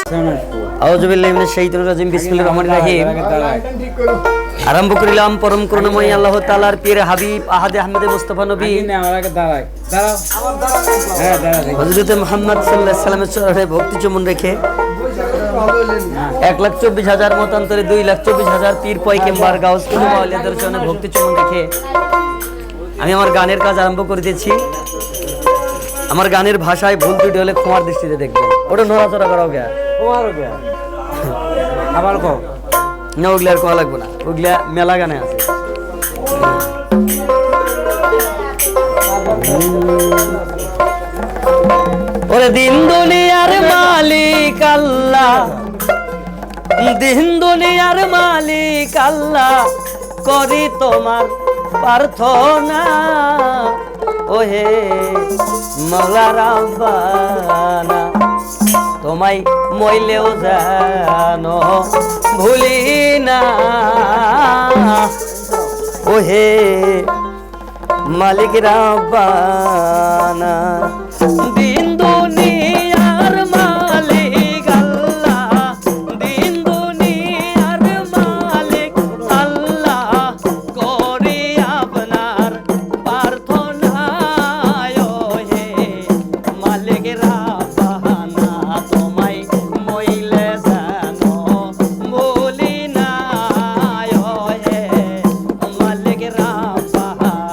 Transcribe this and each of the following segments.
আউযু বিল্লাহি মিনাশ শাইতানির রাজিম বিসমিল্লাহির রহমানির রহিম। আরম্ভ করিলাম পরম করুণাময়ী আল্লাহ তাআলার পীর হাবিব আহাদে আহমেদে মুস্তাফা নবী হযরত মুহাম্মদ সাল্লাল্লাহু আলাইহি ওয়াসাল্লামের চরণে ভক্তি চুম্বন রেখে 1,24,000 মতান্তরে 2,24,000 পীর পয়গম্বর গাউস কুতুব আউলিয়াদের চরণে ভক্তি চুম্বন রেখে আমি আমার গানের কাজ আরম্ভ করে দিয়েছি। আমার গানের ভাষায় ভুল ত্রুটি হলে ক্ষমার দৃষ্টিতে দেখবেন। ওটা নড়াচড়া করাও গা আবার কও না, ওগুলা আর কোয়া লাগবে না, ওগুলা মেলা গানে আছে। ওরে দিন দুনিয়ার মালিক আল্লাহ, দিন দুনিয়ার মালিক আল্লাহ, করি তোমার প্রার্থনা ওহে মাওলা রাব্বানা, তোমায় মইলেও জানো ভুলি না ওহে মালিক রাব্বানা। দিন দুনিয়ার মালিক আল্লাহ, দিন দুনিয়ার মালিক আল্লাহ, করি আপনার প্রার্থনা ওহে মালিক রাব্বানা, তোমায় মইলে জানো ভুলি না ওহে মালিক রাব্বানা।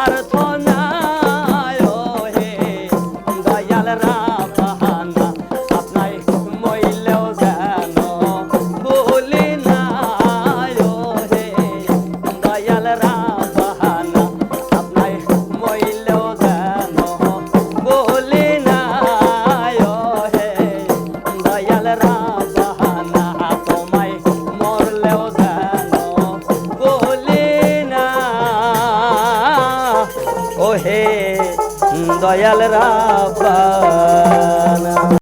প্রার্থনা ও হে দয়াল রাব্বানা আপনাই মইলেও যেন ভুলি না ও হে দয়াল রাব্বানা আপনাই মইলেও যেন ভুলি না ও হে দয়াল রাব্বানা তোমায় মরলেও যেন ভুলি না ও হে দয়াল রাব্বানা।